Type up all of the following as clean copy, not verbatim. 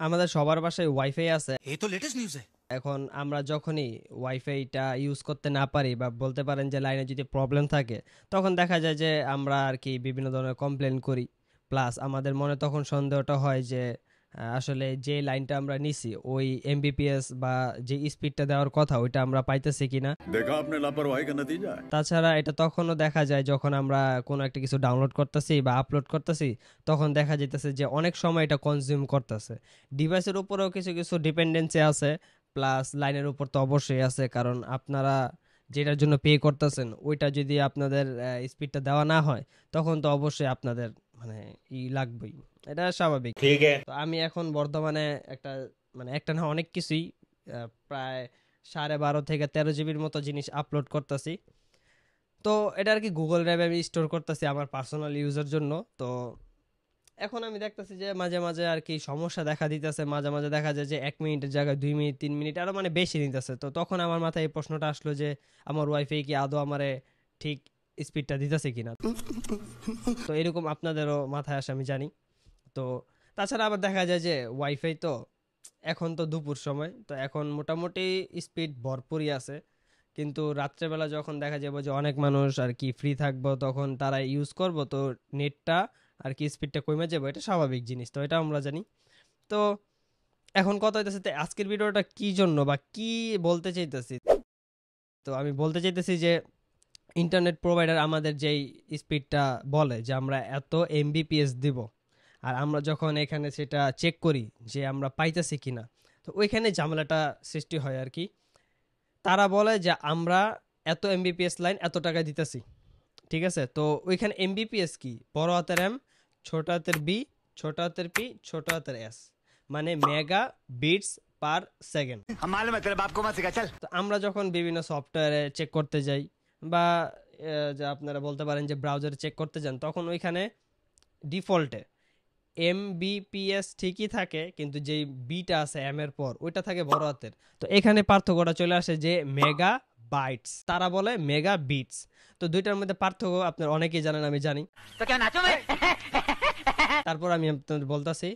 আমাদের সবার বাসায় ওয়াইফাই আছে। ये तो लेटेस्ट न्यूज़ है। এখন আমরা যখনই ওয়াইফাইটা ইউজ করতে না পারি বা বলতে পারেন যে লাইনে যদি প্রবলেম থাকে, তখন দেখা যায় যে আমরা আর কি বিভিন্ন ধরনের কমপ্লেন করি। প্লাস আমাদের মনে তখন সন্দেহটা হয় যে আসলে যে লাইনটা আমরা নিছি ওই এমবিপিএস বা যে স্পিডটা দেওয়ার কথা ওইটা আমরা পাইতেছি কিনা। देखा आपने लापरवाही का नतीजा है। তাছাড়া এটা তখনও দেখা যায় যখন আমরা কোনো একটা কিছু ডাউনলোড করতেছি বা আপলোড করতেছি, তখন দেখা যাইতেছে যে অনেক সময় এটা কনজিউম করতেছে। ডিভাইসের উপরেও কিছু কিছু ডিপেন্ডেন্সি আছে, প্লাস লাইনের উপর তো অবশ্যই আছে, কারণ আপনারা যেটার জন্য পে করতেছেন ওইটা যদি আপনাদের স্পিডটা দেওয়া না হয়, তখন তো অবশ্যই আপনাদের মানে লাগবেই, এটা স্বাভাবিক। ठीक है। তো আমি এখন বর্তমানে একটা না অনেক কিছুই প্রায় 12.5 থেকে 13 জিবির মতো জিনিস আপলোড করতেছি। তো এটা আর কি গুগল ড্রাইভে আমি স্টোর করতেছি আমার পার্সোনাল ইউজের জন্য। তো এখন আমি দেখতেছি যে মাঝে মাঝে আর কি সমস্যা দেখা দিতেছে, মাঝে মাঝে দেখা যায় যে 1 মিনিটের জায়গায় 2 মিনিট 3 মিনিট আরো মানে বেশি নিতেছে। তো তখন আমার মাথায় এই প্রশ্নটা আসলো যে আমার ওয়াইফাই কি আদৌ আমারে ঠিক স্পিডটা দিতেছে কিনা। তো এরকম আপনাদেরও মাথায় আসে আমি জানি। তো তাছাড়া আবার দেখা যায় যে ওয়াইফাই তো এখন তো দুপুর সময়, তো এখন মোটামুটি স্পিড ভরপুরই আছে। কিন্তু রাত্রেবেলা যখন দেখা যাবে যে অনেক মানুষ আর কি ফ্রি থাকবো, তখন তারা ইউজ করব, তো নেটটা আর কি স্পিডটা কমে যাবে, এটা স্বাভাবিক জিনিস, তো এটা আমরা জানি। তো এখন কথা হইতেছে যে আজকের ভিডিওটা কি জন্য বা কি বলতে চাইতেছি। তো আমি বলতে চাইতেছি যে ইন্টারনেট প্রোভাইডার আমাদের যেই স্পিডটা বলে যে আমরা এত এমবিপিএস দিব, আর আমরা যখন এখানে সেটা চেক করি যে আমরা পাইতেছি কিনা, তো ওইখানে ঝামেলাটা সৃষ্টি হয় আর কি। তারা বলে যে আমরা এত এমবিপিএস লাইন এত টাকা দিতেছি, ঠিক আছে। তো ওইখানে এমবিপিএস কি, বড় হাতের এম, ছোট হাতের বি, ছোট হাতের পি, ছোট হাতের এস, মানে মেগা বিটস পার সেকেন্ড। हम मालूम है तेरे बाप को मत सिखा चल। তো আমরা যখন বিভিন্ন সফটওয়্যারে চেক করতে যাই বা যা আপনারা বলতে পারেন যে ব্রাউজারে চেক করতে যান, তখন ওইখানে ডিফল্টে এমবিপিএস ঠিকই থাকে, কিন্তু যেই বিটা আছে এম এর পর ওইটা থাকে বড় হাতের। তো এখানে পার্থক্যটা চলে আসে যে মেগা বাইটস, তারা বলে মেগা বিটস। তো দুইটার মধ্যে পার্থক্য আপনার অনেকেই জানেন, আমি জানি। तो क्या नाचो मैं? তারপর আমি আপনাদের বলতেছি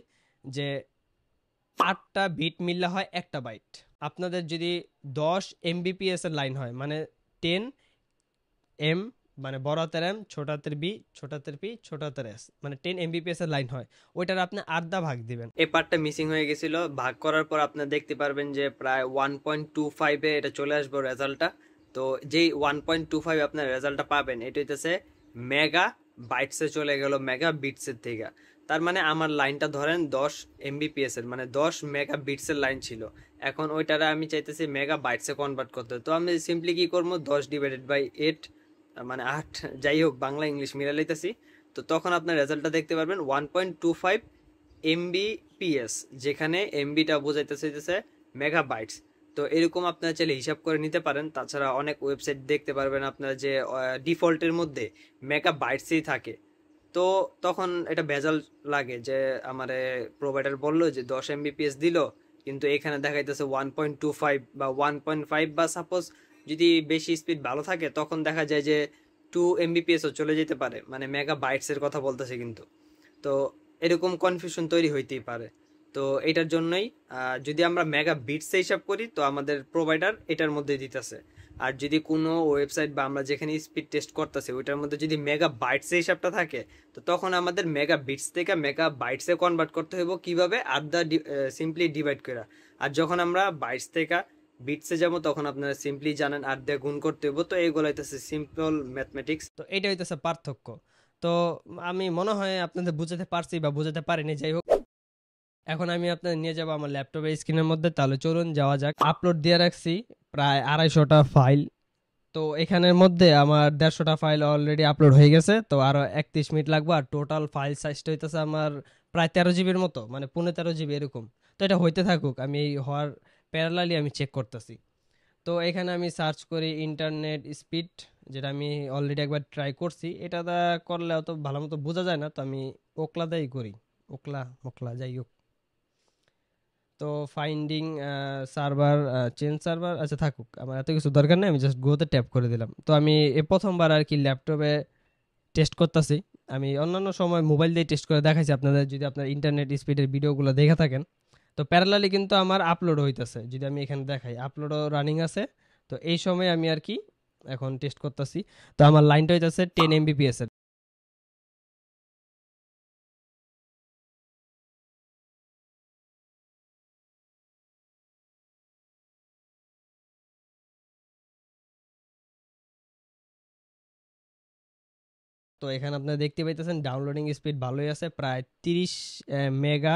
যে 8টা বিট মিললে হয় একটা বাইট। আপনাদের যদি 10 এমবিপিএস এর লাইন হয়, মানে 10 এম, মানে বড় হাতের এম, ছোট হাতের বি, ছোট হাতের পি, ছোট হাতের এস, মানে 10 এমবিপিএস এর লাইন হয়, ওইটার আপনি আধা ভাগ দিবেন। এই পার্টটা মিসিং হয়ে গেছিল, ভাগ করার পর আপনি দেখতে পারবেন যে প্রায় 1.25 এ এটা চলে আসবে রেজাল্টটা। তো যেই 1.25 আপনার রেজাল্টটা পাবেন, এটা হইতেছে মেগা বাইটসে চলে গেল মেগা বিটসের থেকে। তার মানে আমার লাইনটা ধরেন 10 এমবিপিএস এর, মানে 10 মেগা বিটসের লাইন ছিল। এখন ওইটারে আমি চাইতেছি মেগা বাইটসে কনভার্ট করতে। তো আমি সিম্পলি কি করবো, 10/8, মানে 8, যাই হোক বাংলা ইংলিশ মিলা লইতেছি। তো তখন আপনার রেজাল্টটা দেখতে পারবেন 1.25 এমবিপিএস, যেখানে এমবিটা বোঝাইতেছে মেগাবাইটস। তো এরকম আপনারা চাইলে হিসাব করে নিতে পারেন। তাছাড়া অনেক ওয়েবসাইট দেখতে পারবেন আপনারা যে ডিফল্টের মধ্যে মেগাবাইটসই থাকে। তো তখন এটা ভেজাল লাগে যে আমার প্রোভাইডার বললো যে 10 এমবিপিএস দিল, কিন্তু এখানে দেখাইতেছে 1.25 বা 1.5, বা সাপোজ যদি বেশি স্পিড ভালো থাকে তখন দেখা যায় যে 2 এমবিপিএসও চলে যেতে পারে, মানে মেগা বাইটসের কথা বলতেছে কিন্তু। তো এরকম কনফিউশন তৈরি হইতেই পারে। তো এটার জন্যই যদি আমরা মেগা বিটসে হিসাব করি, তো আমাদের প্রোভাইডার এটার মধ্যে দিতেছে। আর যদি কোনো ওয়েবসাইট বা আমরা যেখানে স্পিড টেস্ট করতেছি ওইটার মধ্যে যদি মেগা বাইটসে হিসাবটা থাকে, তো তখন আমাদের মেগা বিটস থেকে মেগা বাইটসে কনভার্ট করতে হইব। কিভাবে, আধা সিম্পলি ডিভাইড করে। আর যখন আমরা বাইটস থেকে বিটসে যাবো তখন আপনারা সিম্পলি জানেন 8 দিয়ে গুণ করতে হইব। তো এইগুলো হইতেছে সিম্পল ম্যাথমেটিক্স, তো এটা হইতেছে পার্থক্য। তো আমি মনে হয় আপনাদের বুঝাতে পারছি বা বুঝাতে পারিনি, যাই হোক। এখন আমি আপনাদের নিয়ে যাবো আমার ল্যাপটপের স্ক্রিনের মধ্যে, তাহলে চলুন যাওয়া যাক। আপলোড দিয়ে রাখছি প্রায় 250টা ফাইল। তো এখানের মধ্যে আমার 150টা ফাইল অলরেডি আপলোড হয়ে গেছে, তো আরো 31 মিনিট লাগবে। আর টোটাল ফাইল সাইজটা হইতেছে আমার প্রায় 13 জিবির মতো, মানে 13.5 জিবি এরকম। তো এটা হইতে থাকুক, আমি এই হওয়ার প্যারালালি আমি চেক করতেছি। তো এখানে আমি সার্চ করি ইন্টারনেট স্পিড, যেটা আমি অলরেডি একবার ট্রাই করছি। এটা করলে অত ভালো মতো বোঝা যায় না, তো আমি ওকলাদাই করি, ওকলা মোকলা যাই হোক। তো ফাইন্ডিং সার্ভার, চেঞ্জ সার্ভার, আচ্ছা থাকুক, আমার এত কিছু দরকার নেই, আমি জাস্ট গোতে ট্যাপ করে দিলাম। তো আমি এ প্রথমবার আর কি ল্যাপটপে টেস্ট করতেছি। আমি অন্যান্য সময় মোবাইল দিয়ে টেস্ট করে দেখাইছি আপনাদের, যদি আপনার ইন্টারনেট স্পিডের ভিডিওগুলো দেখে থাকেন। তো তো প্যারালালি কিন্তু আমার আপলোড হইতেছে, যদি আমি এখানে দেখাই আপলোডও রানিং আছে। তো এই সময় আমি আর কি এখন টেস্ট করতেছি। তো আমার লাইনটা হইতেছে 10 এমবিপিএস এর। তো এখানে আপনারা দেখতে পাইতেছেন ডাউনলোডিং স্পিড ভালোই আছে, প্রায় 30 মেগা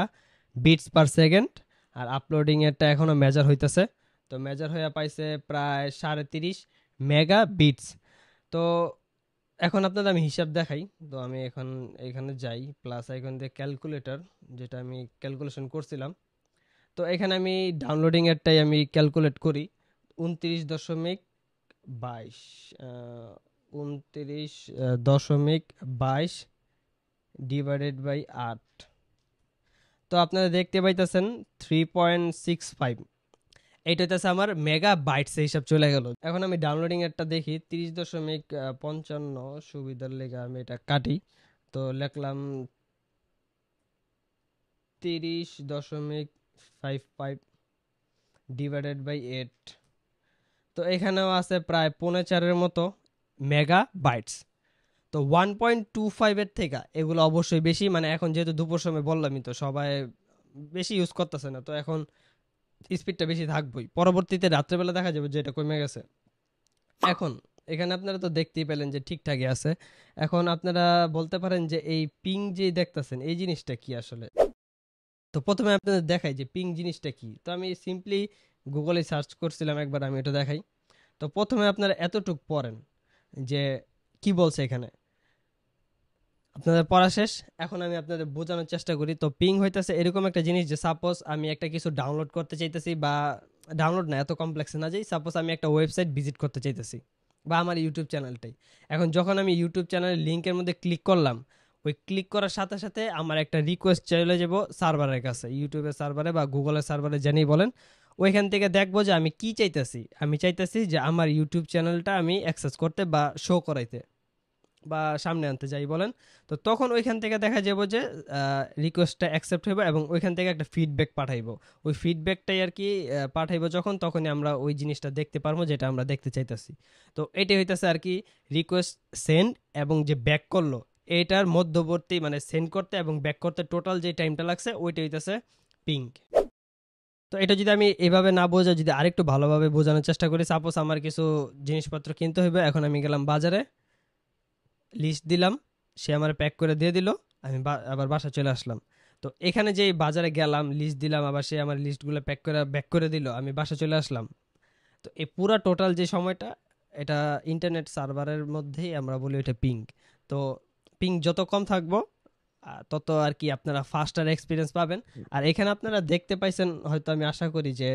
বিটস পার সেকেন্ড। আর আপলোডিং এরটা এখনো মেজার হইতেছে, তো মেজার হয়ে পাইছে প্রায় 30.5 মেগা বিটস। তো এখন আপনাদের আমি হিসাব দেখাই। তো আমি এখন এখানে যাই প্লাস আইকন দিয়ে ক্যালকুলেটর, যেটা আমি ক্যালকুলেশন করছিলাম। তো এখানে আমি ডাউনলোডিং এরটাই আমি ক্যালকুলেট করি। 29.22 29.22 ডিভাইডেড বাই 8। তো আপনারা দেখতে পাইতেছেন 3.65, এইটা হচ্ছে আমার মেগা বাইটস হিসাব চলে গেল। এখন আমি ডাউনলোডিং এরটা দেখি 30.55, সুবিধার লেগে আমি এটা কাটি। তো লিখলাম 30.55 ডিভাইডেড বাই 8। তো এখানেও আছে প্রায় 4.5 মতো মেগা বাইটস। তো 1.25 এর থেকে এগুলো অবশ্যই বেশি, মানে এখন যেহেতু দুপুর সময় বললামই, তো সবাই বেশি ইউজ করতেছে না, তো এখন স্পিডটা বেশি থাকবেই। পরবর্তীতে রাত্রেবেলা দেখা যাবে যে এটা কমে গেছে। এখন এখানে আপনারা তো দেখতেই পেলেন যে ঠিকঠাকই আছে। এখন আপনারা বলতে পারেন যে এই পিং যে দেখতেছেন এই জিনিসটা কি আসলে। তো প্রথমে আপনাদের দেখাই যে পিং জিনিসটা কি। তো আমি সিম্পলি গুগলে সার্চ করছিলাম একবার, আমি এটা দেখাই। তো প্রথমে আপনারা এতটুক পড়েন যে কি বলছে এখানে, আপনাদের পড়া শেষ। এখন আমি আপনাদের বোঝানোর চেষ্টা করি। তো পিং হইতেছে এরকম একটা জিনিস যে সাপোজ আমি একটা কিছু ডাউনলোড করতে চাইতেছি, বা ডাউনলোড না, এত কমপ্লেক্সে না যাই, সাপোজ আমি একটা ওয়েবসাইট ভিজিট করতে চাইতেছি বা আমার ইউটিউব চ্যানেলটাই। এখন যখন আমি ইউটিউব চ্যানেলের লিঙ্কের মধ্যে ক্লিক করলাম, ওই ক্লিক করার সাথে সাথে আমার একটা রিকোয়েস্ট চলে যাব সার্ভারের কাছে, ইউটিউবের সার্ভারে বা গুগলের সার্ভারে জানি বলেন। ওইখান থেকে দেখবো যে আমি কি চাইতেছি। আমি চাইতেছি যে আমার ইউটিউব চ্যানেলটা আমি অ্যাক্সেস করতে বা শো করাইতে বা সামনে আনতে যাই বলেন। তো তখন ওইখান থেকে দেখা যাব যে রিকোয়েস্টটা অ্যাকসেপ্ট হইব এবং ওইখান থেকে একটা ফিডব্যাক পাঠাইব। ওই ফিডব্যাকটাই আর কি পাঠাইব যখন, তখনই আমরা ওই জিনিসটা দেখতে পারবো যেটা আমরা দেখতে চাইতেছি। তো এটাই হইতেছে আর কি রিকোয়েস্ট সেন্ড এবং যে ব্যাক করলো এটার মধ্যবর্তী, মানে সেন্ড করতে এবং ব্যাক করতে টোটাল যে টাইমটা লাগছে ওইটা হইতেছে পিং। তো এটা যদি আমি এভাবে না বোঝা, যদি আরেকটু ভালোভাবে বোঝানোর চেষ্টা করি, সাপোজ আমার কিছু জিনিসপত্র কিনতে হইবে। এখন আমি গেলাম বাজারে, লিস্ট দিলাম, সে আমার প্যাক করে দিয়ে দিল, আমি আবার বাসা চলে আসলাম। তো এখানে যে বাজারে গেলাম, লিস্ট দিলাম, আবার সে আমার লিস্টগুলো প্যাক করে ব্যাক করে দিল, আমি বাসা চলে আসলাম। তো এই পুরা টোটাল যে সময়টা, এটা ইন্টারনেট সার্ভারের মধ্যেই আমরা বলি এটা পিং। তো পিং যত কম থাকবো তত আর কি আপনারা ফাস্টার এক্সপিরিয়েন্স পাবেন। আর এখানে আপনারা দেখতে পাইছেন হয়তো, আমি আশা করি যে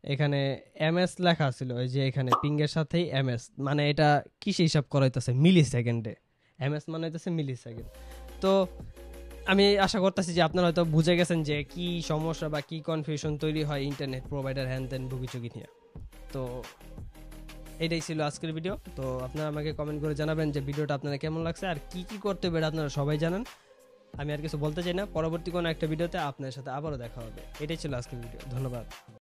এখানে এমএস লেখা ছিল, ওই যে এখানে পিং এর সাথেই এমএস, মানে এটা কিসে হিসাব করা হইতেছে, মিলি সেকেন্ডে। এমএস মানে হইতেছে মিলি সেকেন্ড। তো আমি আশা করতেছি যে আপনারা হয়তো বুঝে গেছেন যে কি সমস্যা বা কি কনফিউশন তৈরি হয় ইন্টারনেট প্রোভাইডার হ্যান ত্যান ভুগিচুগি নিয়ে। তো এটাই ছিল আজকের ভিডিও। তো আপনারা আমাকে কমেন্ট করে জানাবেন যে ভিডিওটা আপনারা কেমন লাগছে আর কি কি করতে হবে আপনারা সবাই জানেন। আমি আর কিছু বলতে চাই না। পরবর্তী কোনো একটা ভিডিওতে আপনার সাথে আবারও দেখা হবে। এটাই ছিল আজকের ভিডিও। ধন্যবাদ।